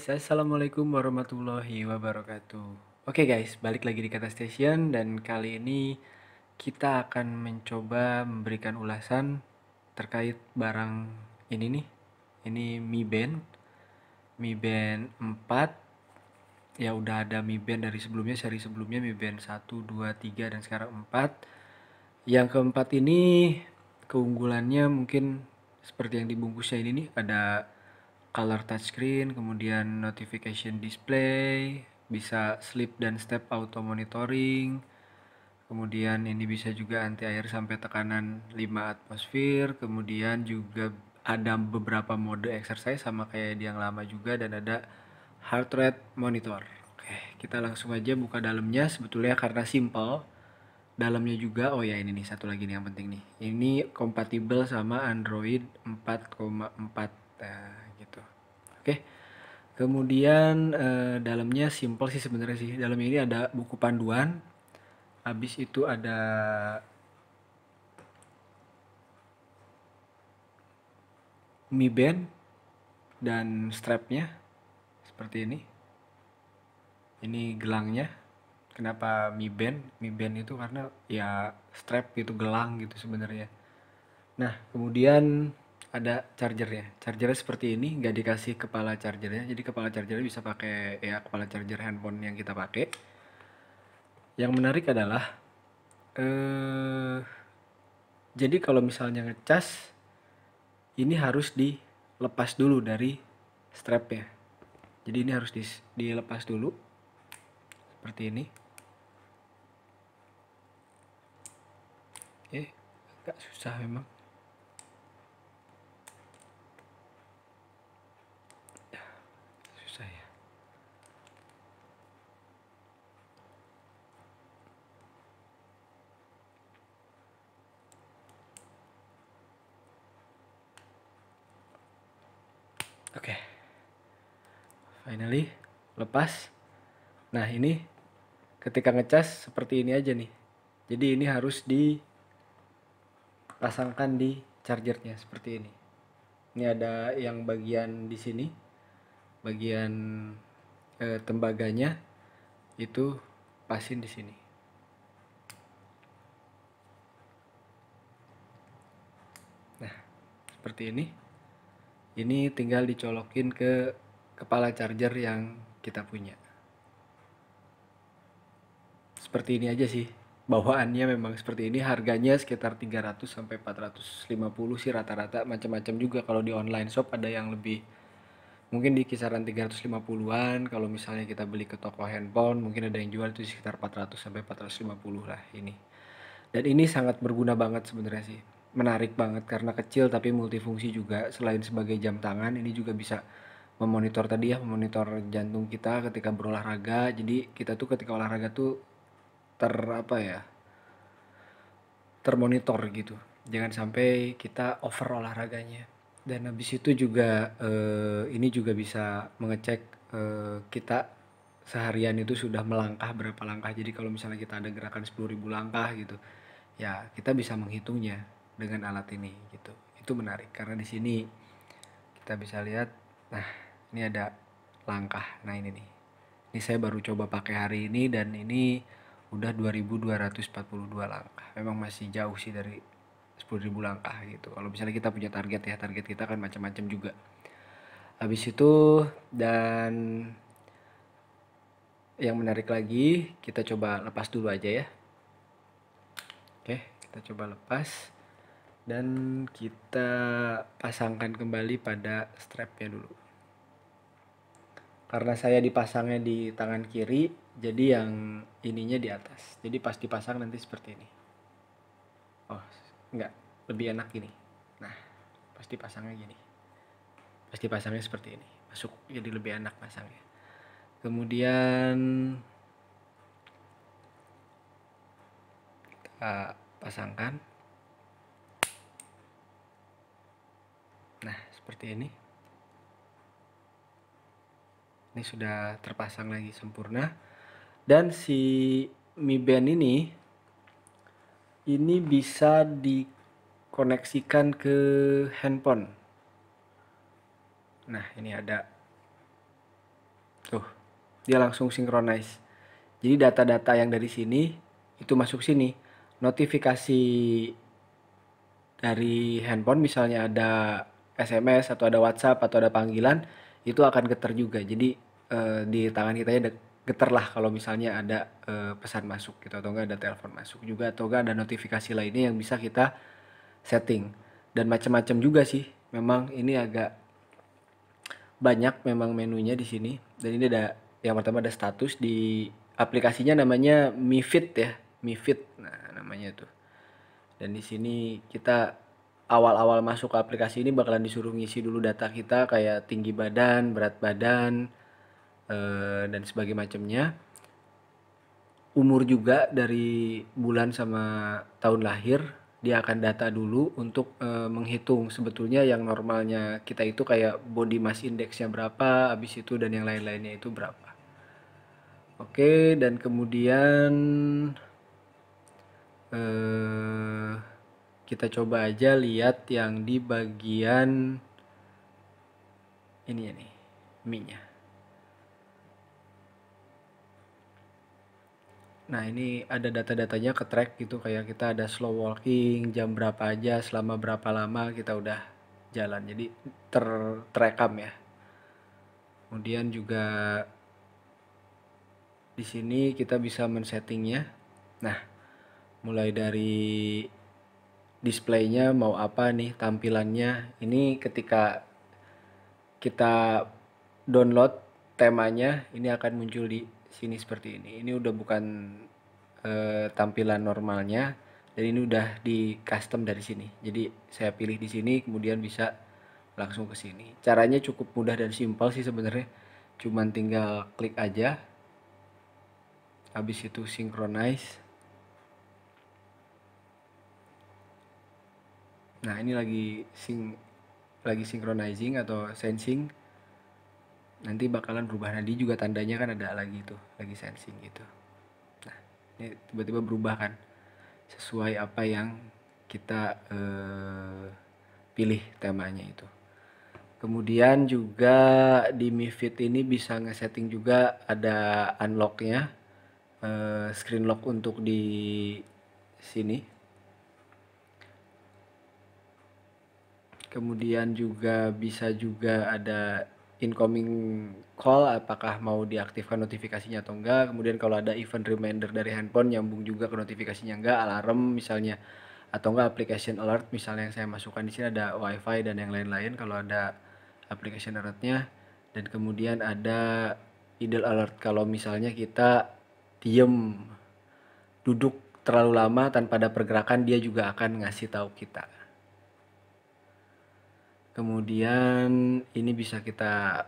Assalamualaikum warahmatullahi wabarakatuh. Oke guys, balik lagi di Kata Station dan kali ini kita akan mencoba memberikan ulasan terkait barang ini nih. Ini Mi Band, Mi Band 4. Ya udah ada Mi Band dari sebelumnya, seri sebelumnya Mi Band 1, 2, 3 dan sekarang 4. Yang keempat ini keunggulannya mungkin seperti yang dibungkusnya ini nih, ada color touchscreen, kemudian notification display, bisa sleep dan step auto monitoring, kemudian ini bisa juga anti air sampai tekanan 5 atmosfer, kemudian juga ada beberapa mode exercise sama kayak yang lama juga, dan ada heart rate monitor. Oke, kita langsung aja buka dalamnya. Sebetulnya karena simple, dalamnya juga, oh ya ini nih satu lagi nih yang penting nih, ini kompatibel sama Android 4,4 gitu. Oke, kemudian dalamnya simple sih sebenarnya sih. Dalamnya ini ada buku panduan, habis itu ada Mi Band dan strapnya seperti ini. Ini gelangnya. Kenapa Mi Band? Mi Band itu karena ya strap gitu, gelang gitu sebenarnya. Nah, kemudian ada chargernya. Chargernya seperti ini, nggak dikasih kepala chargernya. Jadi kepala chargernya bisa pakai ya kepala charger handphone yang kita pakai. Yang menarik adalah eh jadi kalau misalnya ngecas ini harus dilepas dulu dari strapnya. Jadi ini harus dilepas dulu seperti ini. Agak susah memang. Susah ya. Oke. Finally lepas. Nah, ini ketika ngecas seperti ini aja nih. Jadi ini harus dipasangkan di chargernya seperti ini. Ini ada yang bagian di sini, bagian tembaganya itu pasin di sini. Nah, seperti ini. Ini tinggal dicolokin ke kepala charger yang kita punya. Seperti ini aja sih. Bawaannya memang seperti ini, harganya sekitar 300 sampai 450 sih rata-rata, macam-macam juga. Kalau di online shop ada yang lebih, mungkin di kisaran 350-an. Kalau misalnya kita beli ke toko handphone, mungkin ada yang jual itu sekitar 400 sampai 450 lah ini. Dan ini sangat berguna banget sebenarnya sih. Menarik banget karena kecil tapi multifungsi juga. Selain sebagai jam tangan, ini juga bisa memonitor tadi ya, memonitor jantung kita ketika berolahraga. Jadi kita tuh ketika olahraga tuh apa ya, termonitor gitu, jangan sampai kita over olahraganya. Dan habis itu juga ini juga bisa mengecek kita seharian itu sudah melangkah berapa langkah. Jadi kalau misalnya kita ada gerakan 10.000 langkah gitu, ya kita bisa menghitungnya dengan alat ini gitu. Itu menarik karena di sini kita bisa lihat. Nah, ini ada langkah. Nah, ini nih. Ini saya baru coba pakai hari ini dan ini udah 2.242 langkah. Memang masih jauh sih dari 10.000 langkah gitu. Kalau misalnya kita punya target ya, target kita kan macam-macam juga. Habis itu, dan yang menarik lagi, kita coba lepas dulu aja ya. Oke, kita coba lepas dan kita pasangkan kembali pada strapnya dulu. Karena saya dipasangnya di tangan kiri, jadi yang ininya di atas. Jadi pas dipasang nanti seperti ini. Oh, enggak, lebih enak gini. Nah, pas dipasangnya gini. Pas dipasangnya seperti ini. Masuk, jadi lebih enak pasangnya. Kemudian kita pasangkan. Nah, seperti ini. Ini sudah terpasang lagi sempurna. Dan si Mi Band ini bisa dikoneksikan ke handphone. Nah, ini ada Tuh, dia langsung synchronize. Jadi data-data yang dari sini itu masuk sini. Notifikasi dari handphone misalnya ada SMS atau ada WhatsApp atau ada panggilan itu akan getar juga. Jadi di tangan kita ya getar lah kalau misalnya ada pesan masuk gitu atau enggak ada telepon masuk juga atau enggak ada notifikasi lainnya yang bisa kita setting. Dan macam-macam juga sih. Memang ini agak banyak memang menunya di sini. Dan ini ada yang pertama ada status di aplikasinya namanya Mi Fit ya, Mi Fit. Nah, namanya tuh. Dan di sini kita awal-awal masuk ke aplikasi ini bakalan disuruh ngisi dulu data kita kayak tinggi badan, berat badan, dan sebagainya macamnya. Umur juga dari bulan sama tahun lahir dia akan data dulu untuk menghitung sebetulnya yang normalnya kita itu kayak body mass indexnya berapa, habis itu dan yang lain-lainnya itu berapa. Oke, dan kemudian eh, kita coba aja lihat yang di bagian ini ya nih, Mi-nya. Nah, ini ada data-datanya ke track gitu kayak kita ada slow walking, jam berapa aja, selama berapa lama kita udah jalan. Jadi terekam ya. Kemudian juga di sini kita bisa men-settingnya. Nah, mulai dari displaynya mau apa nih tampilannya. Ini ketika kita download temanya ini akan muncul di sini seperti ini. Ini udah bukan tampilan normalnya dan ini udah di custom dari sini. Jadi saya pilih di sini kemudian bisa langsung ke sini. Caranya cukup mudah dan simpel sih sebenarnya. Cuman tinggal klik aja. Habis itu synchronize. Nah, ini lagi synchronizing atau sensing. Nanti bakalan berubah. Nah, juga tandanya kan ada lagi tuh, lagi sensing gitu. Nah, ini tiba-tiba berubah kan sesuai apa yang kita pilih temanya itu. Kemudian juga di Mi Fit ini bisa ngesetting juga ada unlocknya, screen lock untuk di sini. Kemudian juga bisa juga ada incoming call apakah mau diaktifkan notifikasinya atau enggak. Kemudian kalau ada event reminder dari handphone nyambung juga ke notifikasinya enggak, alarm misalnya atau enggak application alert misalnya yang saya masukkan di sini ada wifi dan yang lain-lain kalau ada application alertnya. Dan kemudian ada idle alert kalau misalnya kita diem duduk terlalu lama tanpa ada pergerakan dia juga akan ngasih tahu kita. Kemudian ini bisa kita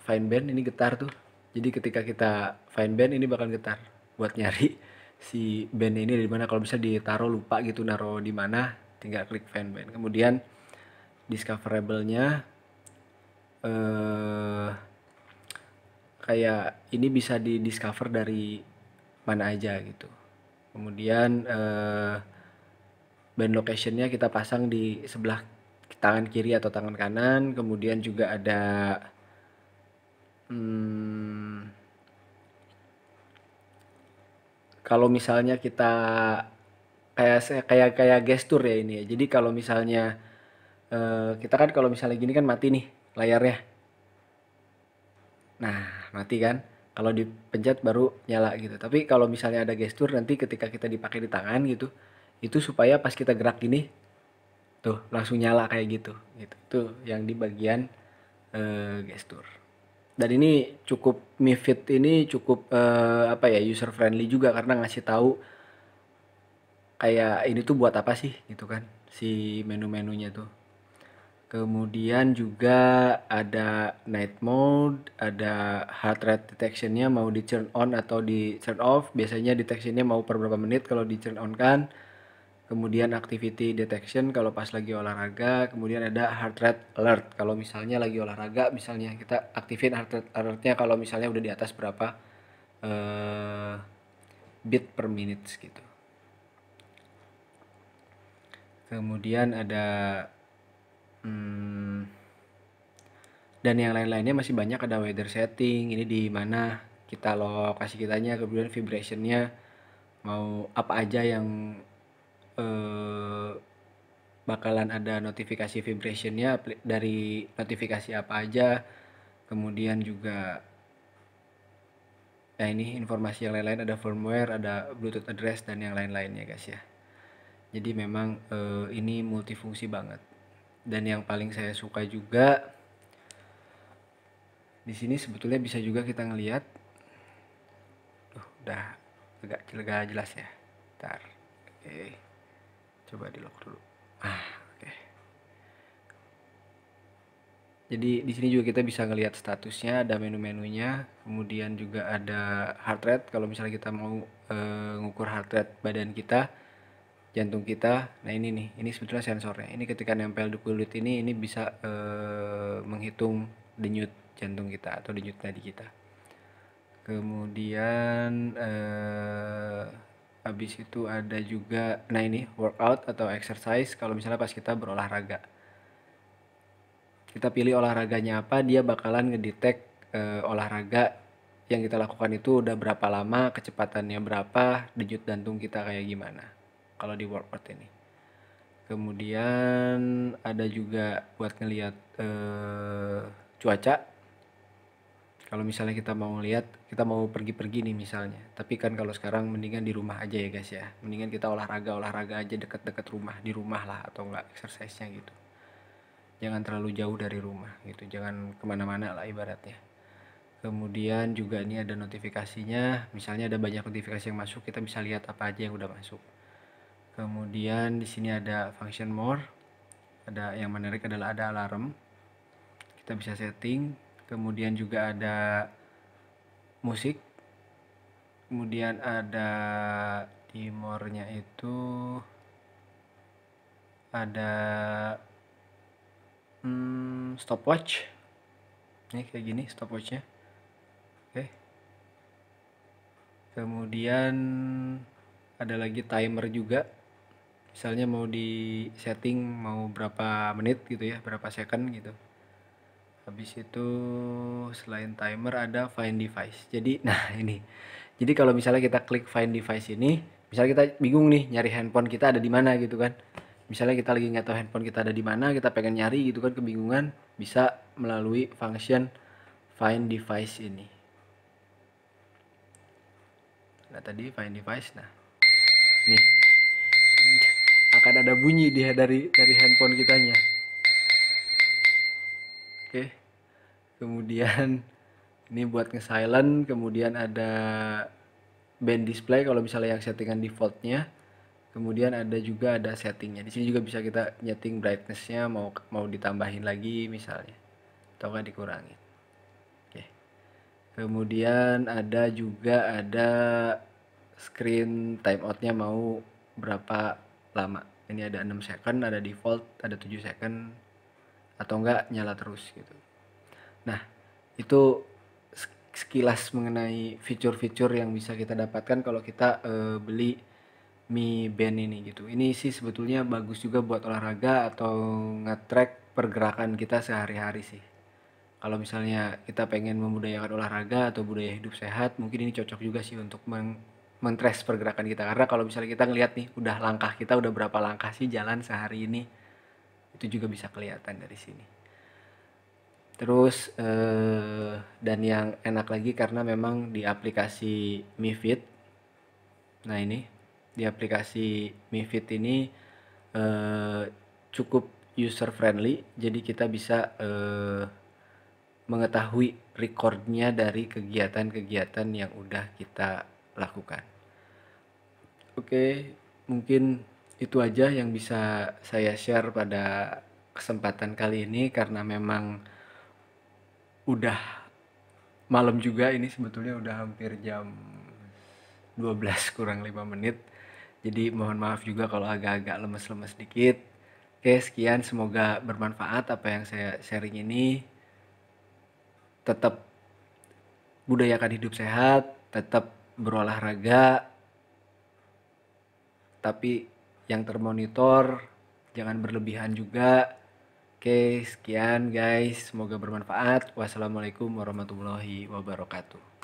find band, ini getar tuh. Jadi ketika kita find band ini bakal getar buat nyari si band ini di mana. Kalau bisa ditaruh lupa gitu naruh di mana, tinggal klik find band. Kemudian discoverable-nya kayak ini bisa di discover dari mana aja gitu. Kemudian band location-nya kita pasang di sebelah tangan kiri atau tangan kanan. Kemudian juga ada kalau misalnya kita kayak kayak kayak gestur ya ini ya. Jadi kalau misalnya kita kan kalau misalnya gini kan mati nih layarnya. Nah, mati kan. Kalau dipencet baru nyala gitu. Tapi kalau misalnya ada gestur nanti ketika kita dipakai di tangan gitu, itu supaya pas kita gerak gini tuh langsung nyala kayak gitu. Gitu. Tuh yang di bagian gestur. Dan ini cukup Mi Fit ini cukup apa ya user friendly juga karena ngasih tahu kayak ini tuh buat apa sih gitu kan si menu-menunya tuh. Kemudian juga ada night mode, ada heart rate detectionnya mau di turn on atau di turn off. Biasanya detectionnya mau per berapa menit kalau di turn on kan. Kemudian activity detection kalau pas lagi olahraga. Kemudian ada heart rate alert kalau misalnya lagi olahraga. Misalnya kita aktifin heart rate alertnya kalau misalnya udah di atas berapa beat per minute gitu. Kemudian ada Dan yang lain-lainnya masih banyak, ada weather setting, ini di mana kita lokasi kitanya, kemudian vibrationnya mau apa aja yang eh, bakalan ada notifikasi vibrationnya dari notifikasi apa aja, kemudian juga ini informasi yang lain-lain, ada firmware, ada Bluetooth address dan yang lain-lainnya guys ya. Jadi memang ini multifungsi banget. Dan yang paling saya suka juga di sini sebetulnya bisa juga kita ngelihat, udah agak jelas ya. Ntar, oke, coba di lock dulu. Oke. Jadi di sini juga kita bisa ngelihat statusnya, ada menu-menunya, kemudian juga ada heart rate. Kalau misalnya kita mau ngukur heart rate badan kita, jantung kita. Nah ini nih, ini sebetulnya sensornya. Ini ketika nempel di kulit ini bisa menghitung denyut jantung kita atau denyut nadi kita. Kemudian habis itu ada juga, nah ini workout atau exercise. Kalau misalnya pas kita berolahraga, kita pilih olahraganya apa, dia bakalan ngedetect olahraga yang kita lakukan itu udah berapa lama, kecepatannya berapa, denyut jantung kita kayak gimana kalau di workout ini. Kemudian ada juga buat ngelihat cuaca. Kalau misalnya kita mau ngelihat, kita mau pergi-pergi nih misalnya, tapi kan kalau sekarang mendingan di rumah aja ya guys ya, mendingan kita olahraga aja deket-deket rumah, di rumah lah, atau enggak exercise-nya gitu, jangan terlalu jauh dari rumah gitu, jangan kemana-mana lah ibaratnya. Kemudian juga ini ada notifikasinya, misalnya ada banyak notifikasi yang masuk, kita bisa lihat apa aja yang udah masuk. Kemudian di sini ada function more, ada yang menarik adalah ada alarm, kita bisa setting. Kemudian juga ada musik, kemudian ada di more-nya itu ada stopwatch, ini kayak gini stopwatchnya. Oke. Kemudian ada lagi timer juga, misalnya mau di setting mau berapa menit gitu ya, berapa second gitu. Habis itu selain timer ada find device. Jadi nah ini, jadi kalau misalnya kita klik find device ini, misalnya kita bingung nih nyari handphone kita ada di mana gitu kan, misalnya kita lagi nggak tahu handphone kita ada di mana, kita pengen nyari gitu kan, kebingungan, bisa melalui function find device ini. Nah tadi find device, nah nih akan ada bunyi dia dari handphone kitanya. Oke. Kemudian ini buat nge-silent, kemudian ada band display kalau misalnya yang settingan defaultnya. Kemudian ada juga ada settingnya. Di sini juga bisa kita nyeting brightness-nya mau ditambahin lagi misalnya, atau nggak dikurangin. Oke. Kemudian ada juga ada screen timeout-nya mau berapa lama. Ini ada 6 second, ada default, ada 7 second, atau enggak nyala terus gitu. Nah, itu sekilas mengenai fitur-fitur yang bisa kita dapatkan kalau kita beli Mi Band ini gitu. Ini sih sebetulnya bagus juga buat olahraga atau nge-track pergerakan kita sehari-hari sih. Kalau misalnya kita pengen membudayakan olahraga atau budaya hidup sehat, mungkin ini cocok juga sih untuk men-trace pergerakan kita. Karena kalau misalnya kita ngeliat nih, udah langkah kita udah berapa langkah sih jalan sehari ini, itu juga bisa kelihatan dari sini. Terus dan yang enak lagi karena memang di aplikasi Mi Fit. Nah ini di aplikasi Mi Fit ini cukup user friendly, jadi kita bisa mengetahui recordnya dari kegiatan-kegiatan yang udah kita lakukan. Oke, mungkin itu aja yang bisa saya share pada kesempatan kali ini, karena memang udah malam juga, ini sebetulnya udah hampir jam 12 kurang 5 menit. Jadi mohon maaf juga kalau agak-agak lemes-lemes dikit. Oke, sekian, semoga bermanfaat apa yang saya sharing ini. Tetap budayakan hidup sehat, tetap berolahraga, tapi yang termonitor jangan berlebihan juga. Oke, sekian guys. Semoga bermanfaat. Wassalamualaikum warahmatullahi wabarakatuh.